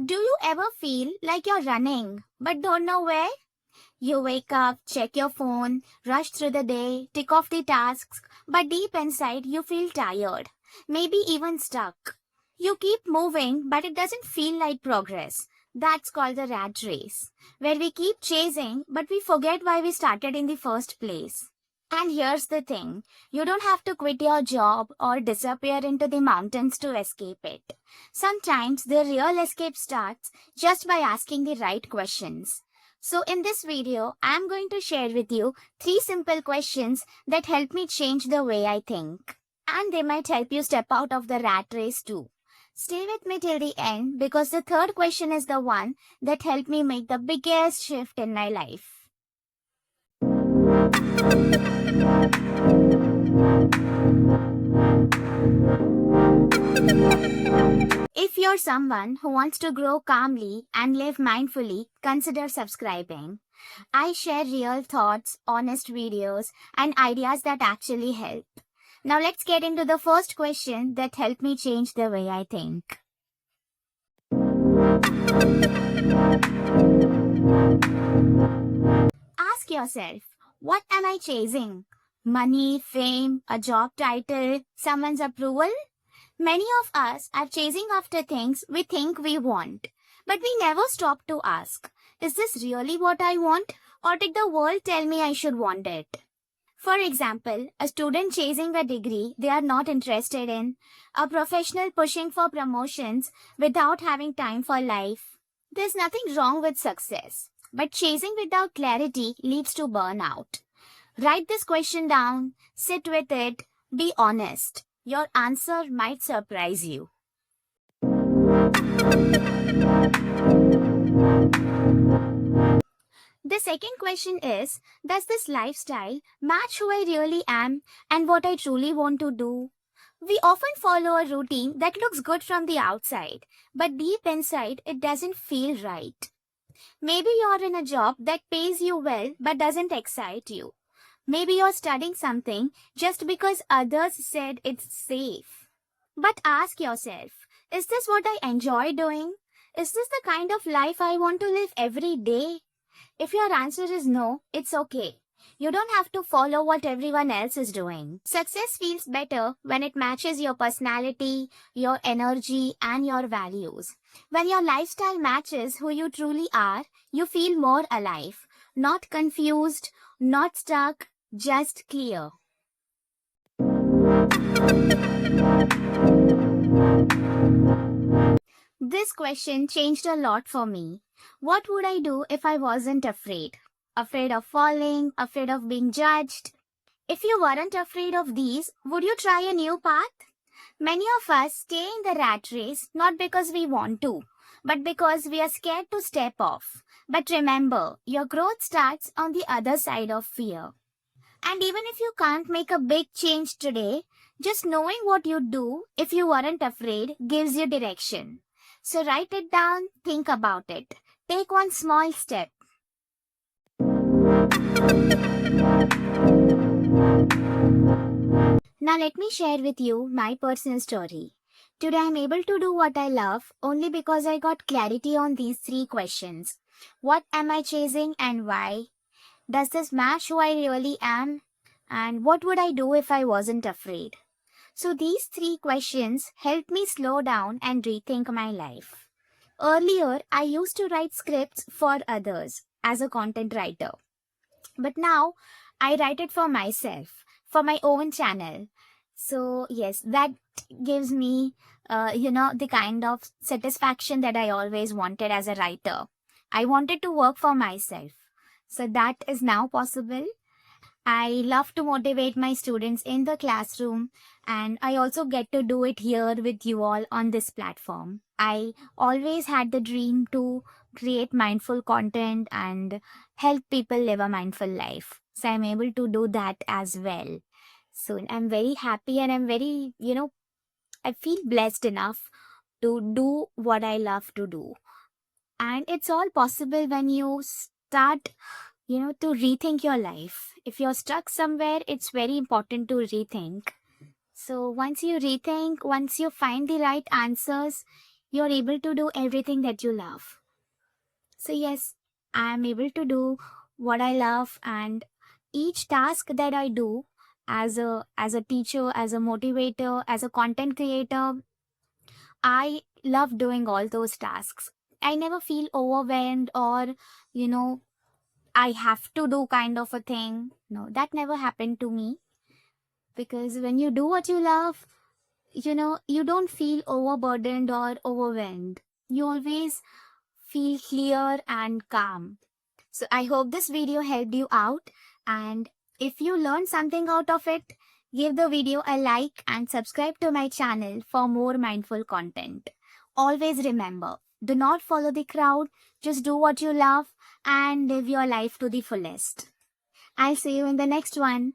Do you ever feel like you're running but don't know where? You wake up, check your phone, rush through the day, tick off the tasks, but deep inside you feel tired, maybe even stuck. You keep moving, but it doesn't feel like progress. That's called the rat race, where we keep chasing, but we forget why we started in the first place. And here's the thing, you don't have to quit your job or disappear into the mountains to escape it. Sometimes the real escape starts just by asking the right questions. So, in this video, I'm going to share with you three simple questions that help me change the way I think. And they might help you step out of the rat race too. Stay with me till the end because the third question is the one that helped me make the biggest shift in my life. If you're someone who wants to grow calmly and live mindfully, consider subscribing. I share real thoughts, honest videos, and ideas that actually help. Now let's get into the first question that helped me change the way I think. Ask yourself, what am I chasing? Money, fame, a job title, someone's approval? Many of us are chasing after things we think we want, but we never stop to ask, is this really what I want? Or did the world tell me I should want it? For example, a student chasing a degree they are not interested in, a professional pushing for promotions without having time for life. There's nothing wrong with success, but chasing without clarity leads to burnout. Write this question down, sit with it, be honest. Your answer might surprise you. The second question is, does this lifestyle match who I really am and what I truly want to do? We often follow a routine that looks good from the outside, but deep inside it doesn't feel right. Maybe you're in a job that pays you well but doesn't excite you. Maybe you're studying something just because others said it's safe. But ask yourself, is this what I enjoy doing? Is this the kind of life I want to live every day? If your answer is no, it's okay. You don't have to follow what everyone else is doing. Success feels better when it matches your personality, your energy, and your values. When your lifestyle matches who you truly are, you feel more alive, not confused, not stuck, just clear. This question changed a lot for me. What would I do if I wasn't afraid? Afraid of falling, afraid of being judged? If you weren't afraid of these, would you try a new path? Many of us stay in the rat race not because we want to, but because we are scared to step off. But remember, your growth starts on the other side of fear. And even if you can't make a big change today, just knowing what you'd do if you weren't afraid gives you direction. So write it down, think about it. Take one small step. Now let me share with you my personal story. Today I'm able to do what I love only because I got clarity on these three questions. What am I chasing and why? Does this match who I really am? And what would I do if I wasn't afraid? So these three questions helped me slow down and rethink my life. Earlier, I used to write scripts for others as a content writer. But now, I write it for myself, for my own channel. So yes, that gives me, the kind of satisfaction that I always wanted as a writer. I wanted to work for myself. So that is now possible. I love to motivate my students in the classroom, and I also get to do it here with you all on this platform. I always had the dream to create mindful content and help people live a mindful life. So I'm able to do that as well. So I'm very happy and I'm very, I feel blessed enough to do what I love to do. And it's all possible when you start to rethink your life. If you're stuck somewhere, it's very important to rethink. So once you rethink, once you find the right answers, you're able to do everything that you love. So yes, I am able to do what I love, and each task that I do as a teacher, as a motivator, as a content creator, I love doing all those tasks. I never feel overwhelmed or, you know, I have to do kind of a thing. No, that never happened to me, because when you do what you love, you don't feel overburdened or overwhelmed. You always feel clear and calm. So I hope this video helped you out, and if you learned something out of it, give the video a like and subscribe to my channel for more mindful content. Always remember, do not follow the crowd, just do what you love and live your life to the fullest. I'll see you in the next one.